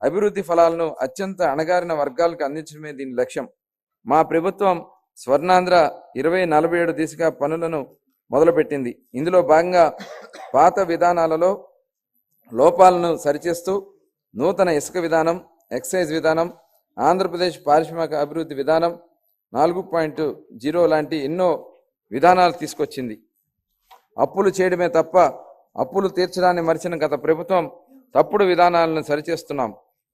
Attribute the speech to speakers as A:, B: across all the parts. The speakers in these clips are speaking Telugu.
A: అభివృద్ధి ఫలాలను అత్యంత అణగారిన వర్గాలకు అందించడమే దీని లక్ష్యం. మా ప్రభుత్వం స్వర్ణాంధ్ర 2047 దిశగా పనులను మొదలుపెట్టింది. ఇందులో భాగంగా పాత విధానాలలో లోపాలను సరిచేస్తూ నూతన ఇసుక విధానం, ఎక్సైజ్ విధానం, ఆంధ్రప్రదేశ్ పారిశ్రామిక అభివృద్ధి విధానం 4.0 లాంటి ఎన్నో విధానాలు తీసుకొచ్చింది. అప్పులు చేయడమే తప్ప అప్పులు తీర్చడాన్ని మరిచిన గత ప్రభుత్వం తప్పుడు విధానాలను సరిచేస్తున్నాం.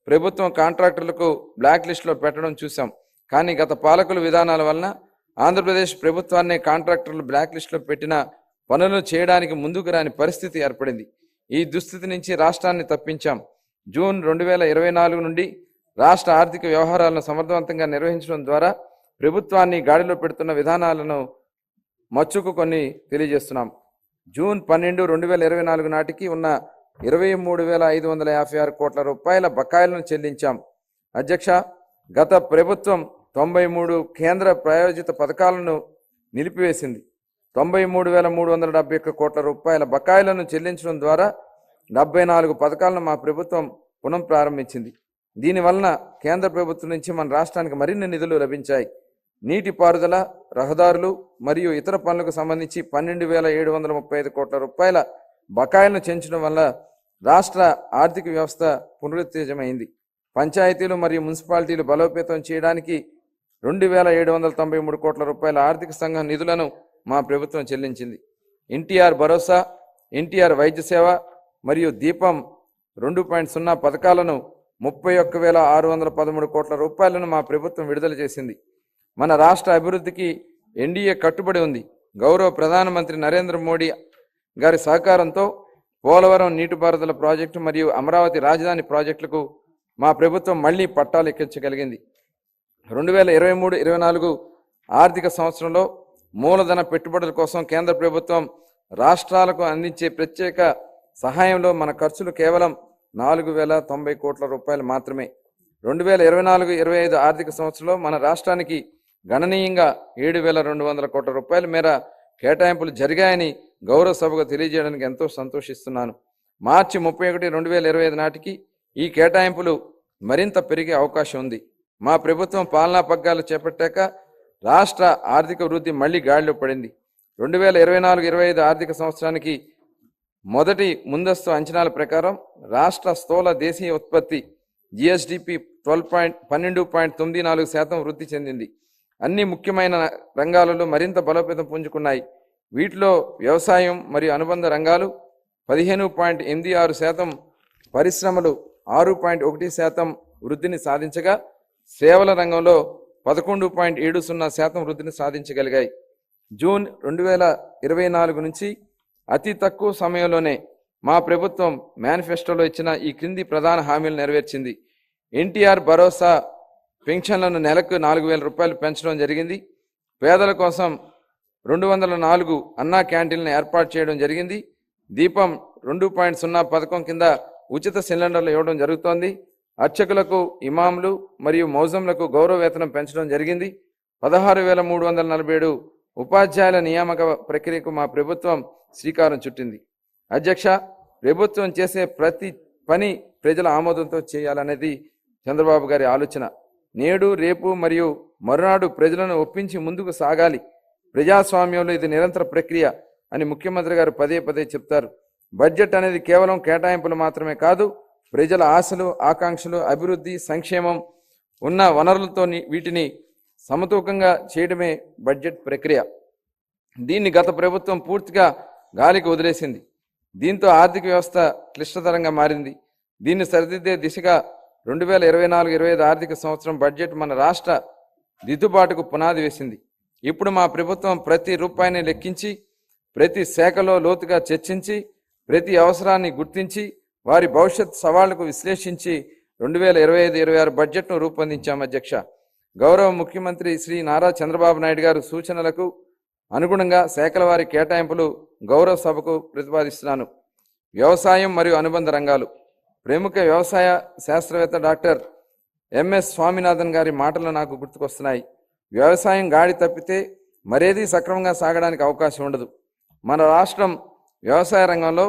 A: ప్రభుత్వం కాంట్రాక్టర్లకు బ్లాక్ లిస్టులో పెట్టడం చూసాం. కానీ గత పాలకుల విధానాల వలన ఆంధ్రప్రదేశ్ ప్రభుత్వాన్ని కాంట్రాక్టర్లు బ్లాక్ లిస్టులో పెట్టిన పనులను చేయడానికి ముందుకు రాని పరిస్థితి ఏర్పడింది. ఈ దుస్థితి నుంచి రాష్ట్రాన్ని తప్పించాం. జూన్ 2024 నుండి రాష్ట్ర ఆర్థిక వ్యవహారాలను సమర్థవంతంగా నిర్వహించడం ద్వారా ప్రభుత్వాన్ని గాడిలో పెడుతున్న విధానాలను మచ్చుకు కొన్ని తెలియజేస్తున్నాం. జూన్ 12, 2024 నాటికి ఉన్న 23,556 కోట్ల రూపాయల బకాయిలను చెల్లించాం. అధ్యక్ష, గత ప్రభుత్వం 93 కేంద్ర ప్రాయోజిత పథకాలను నిలిపివేసింది. 93,371 కోట్ల రూపాయల బకాయిలను చెల్లించడం ద్వారా 74 పథకాలను మా ప్రభుత్వం పునః ప్రారంభించింది. దీనివలన కేంద్ర ప్రభుత్వం నుంచి మన రాష్ట్రానికి మరిన్ని నిధులు లభించాయి. నీటిపారుదల, రహదారులు మరియు ఇతర పనులకు సంబంధించి 12,735 కోట్ల రూపాయల బకాయిలను చెల్లించడం వల్ల రాష్ట్ర ఆర్థిక వ్యవస్థ పునరుత్తేజమైంది. పంచాయతీలు మరియు మున్సిపాలిటీలు బలోపేతం చేయడానికి 2,793 కోట్ల రూపాయల ఆర్థిక సంఘం నిధులను మా ప్రభుత్వం చెల్లించింది. ఎన్టీఆర్ భరోసా, ఎన్టీఆర్ వైద్య సేవ మరియు దీపం 2.0 పథకాలను 31,613 కోట్ల రూపాయలను మా ప్రభుత్వం విడుదల చేసింది. మన రాష్ట్ర అభివృద్ధికి ఎన్డీఏ కట్టుబడి ఉంది. గౌరవ ప్రధానమంత్రి నరేంద్ర మోడీ గారి సహకారంతో పోలవరం నీటిపారుదల ప్రాజెక్టు మరియు అమరావతి రాజధాని ప్రాజెక్టులకు మా ప్రభుత్వం మళ్లీ పట్టాలు ఎక్కించగలిగింది. 2023-24 ఆర్థిక సంవత్సరంలో మూలధన పెట్టుబడుల కోసం కేంద్ర ప్రభుత్వం రాష్ట్రాలకు అందించే ప్రత్యేక సహాయంలో మన ఖర్చులు కేవలం 4,090 కోట్ల రూపాయలు మాత్రమే. 2024-25 ఆర్థిక సంవత్సరంలో మన రాష్ట్రానికి గణనీయంగా 7,200 కోట్ల రూపాయల మేర కేటాయింపులు జరిగాయని గౌరవ సభకు తెలియజేయడానికి ఎంతో సంతోషిస్తున్నాను. మార్చి 31, 2025 నాటికి ఈ కేటాయింపులు మరింత పెరిగే అవకాశం ఉంది. మా ప్రభుత్వం పాలనా పగ్గాలు చేపట్టాక రాష్ట్ర ఆర్థిక వృద్ధి మళ్లీ గాడిలో పడింది. 2024-25 ఆర్థిక సంవత్సరానికి మొదటి ముందస్తు అంచనాల ప్రకారం రాష్ట్ర స్థూల దేశీయ ఉత్పత్తి జిఎస్డిపి 12.94% వృద్ధి చెందింది. అన్ని ముఖ్యమైన రంగాలలో మరింత బలోపేతం పుంజుకున్నాయి. వీటిలో వ్యవసాయం మరియు అనుబంధ రంగాలు 15.86%, పరిశ్రమలు 6.1% వృద్ధిని సాధించగా సేవల రంగంలో 11.70% వృద్ధిని సాధించగలిగాయి. జూన్ 2024 నుంచి అతి తక్కువ సమయంలోనే మా ప్రభుత్వం మేనిఫెస్టోలో ఇచ్చిన ఈ క్రింది ప్రధాన హామీలు నెరవేర్చింది. ఎన్టీఆర్ భరోసా పెన్షన్లను నెలకు 4,000 రూపాయలు పెంచడం జరిగింది. పేదల కోసం 204 అన్నా క్యాంటీన్లను ఏర్పాటు చేయడం జరిగింది. దీపం 2.0 పథకం కింద ఉచిత సిలిండర్లు ఇవ్వడం జరుగుతోంది. అర్చకులకు, ఇమాంలు మరియు మౌజంలకు గౌరవ వేతనం పెంచడం జరిగింది. 16,347 ఉపాధ్యాయుల నియామక ప్రక్రియకు మా ప్రభుత్వం శ్రీకారం చుట్టింది. అధ్యక్ష, ప్రభుత్వం చేసే ప్రతి పని ప్రజల ఆమోదంతో చేయాలనేది చంద్రబాబు గారి ఆలోచన. నేడు, రేపు మరియు మరునాడు ప్రజలను ఒప్పించి ముందుకు సాగాలి. ప్రజాస్వామ్యంలో ఇది నిరంతర ప్రక్రియ అని ముఖ్యమంత్రి గారు పదే పదే చెప్తారు. బడ్జెట్ అనేది కేవలం కేటాయింపులు మాత్రమే కాదు, ప్రజల ఆశలు, ఆకాంక్షలు, అభివృద్ధి, సంక్షేమం ఉన్న వనరులతో వీటిని సమతూకంగా చేయడమే బడ్జెట్ ప్రక్రియ. దీన్ని గత ప్రభుత్వం పూర్తిగా గాలికి వదిలేసింది. దీంతో ఆర్థిక వ్యవస్థ క్లిష్టతరంగా మారింది. దీన్ని సరిదిద్దే దిశగా 2024-25 ఆర్థిక సంవత్సరం బడ్జెట్ మన రాష్ట్ర దిద్దుబాటుకు పునాది వేసింది. ఇప్పుడు మా ప్రభుత్వం ప్రతి రూపాయిని లెక్కించి, ప్రతి శాఖలో లోతుగా చర్చించి, ప్రతి అవసరాన్ని గుర్తించి, వారి భవిష్యత్ సవాళ్లకు విశ్లేషించి 2025-26 బడ్జెట్ను రూపొందించాం. అధ్యక్ష, గౌరవ ముఖ్యమంత్రి శ్రీ నారా చంద్రబాబు నాయుడు గారు సూచనలకు అనుగుణంగా శాఖల వారి కేటాయింపులు గౌరవ సభకు ప్రతిపాదిస్తున్నాను. వ్యవసాయం మరియు అనుబంధ రంగాలు. ప్రముఖ వ్యవసాయ శాస్త్రవేత్త డాక్టర్ ఎంఎస్ స్వామినాథన్ గారి మాటలు నాకు గుర్తుకొస్తున్నాయి. వ్యవసాయం గాడి తప్పితే మరేదీ సక్రమంగా సాగడానికి అవకాశం ఉండదు. మన రాష్ట్రం వ్యవసాయ రంగంలో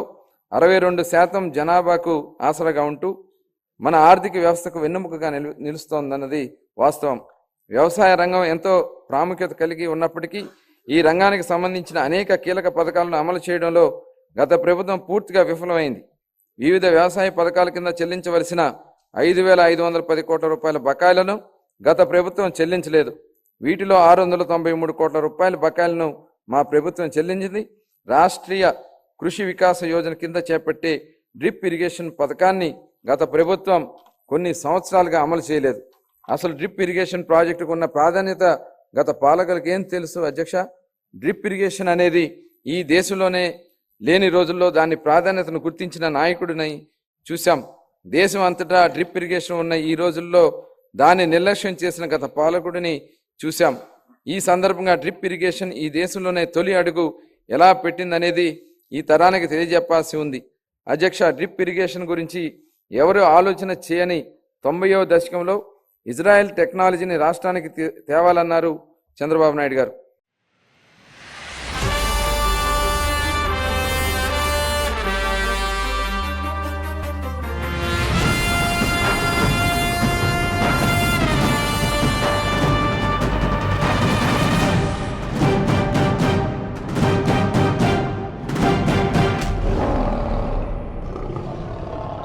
A: 62% జనాభాకు ఆసరాగా ఉంటూ మన ఆర్థిక వ్యవస్థకు వెన్నెముకగా నిలుస్తోందన్నది వాస్తవం. వ్యవసాయ రంగం ఎంతో ప్రాముఖ్యత కలిగి ఉన్నప్పటికీ ఈ రంగానికి సంబంధించిన అనేక కీలక పథకాలను అమలు చేయడంలో గత ప్రభుత్వం పూర్తిగా విఫలమైంది. వివిధ వ్యవసాయ పథకాల కింద చెల్లించవలసిన 5,510 కోట్ల రూపాయల బకాయిలను గత ప్రభుత్వం చెల్లించలేదు. వీటిలో 693 కోట్ల రూపాయల బకాయిలను మా ప్రభుత్వం చెల్లించింది. రాష్ట్రీయ కృషి వికాస యోజన కింద చేపట్టే డ్రిప్ ఇరిగేషన్ పథకాన్ని గత ప్రభుత్వం కొన్ని సంవత్సరాలుగా అమలు చేయలేదు. అసలు డ్రిప్ ఇరిగేషన్ ప్రాజెక్టుకు ఉన్న ప్రాధాన్యత గత పాలకులకు ఏం తెలుసు అధ్యక్ష? డ్రిప్ ఇరిగేషన్ అనేది ఈ దేశంలోనే లేని రోజుల్లో దాని ప్రాధాన్యతను గుర్తించిన నాయకుడిని చూశాం. దేశం అంతటా డ్రిప్ ఇరిగేషన్ ఉన్న ఈ రోజుల్లో దాన్ని నిర్లక్ష్యం చేసిన గత పాలకుడిని చూశాం. ఈ సందర్భంగా డ్రిప్ ఇరిగేషన్ ఈ దేశంలోనే తొలి అడుగు ఎలా పెట్టిందనేది ఈ తరానికి తెలియజెప్పాల్సి ఉంది. అధ్యక్ష, డ్రిప్ ఇరిగేషన్ గురించి ఎవరు ఆలోచన చేయని 90వ దశకంలో ఇజ్రాయెల్ టెక్నాలజీని రాష్ట్రానికి తేవాలన్నారు చంద్రబాబు నాయుడు గారు.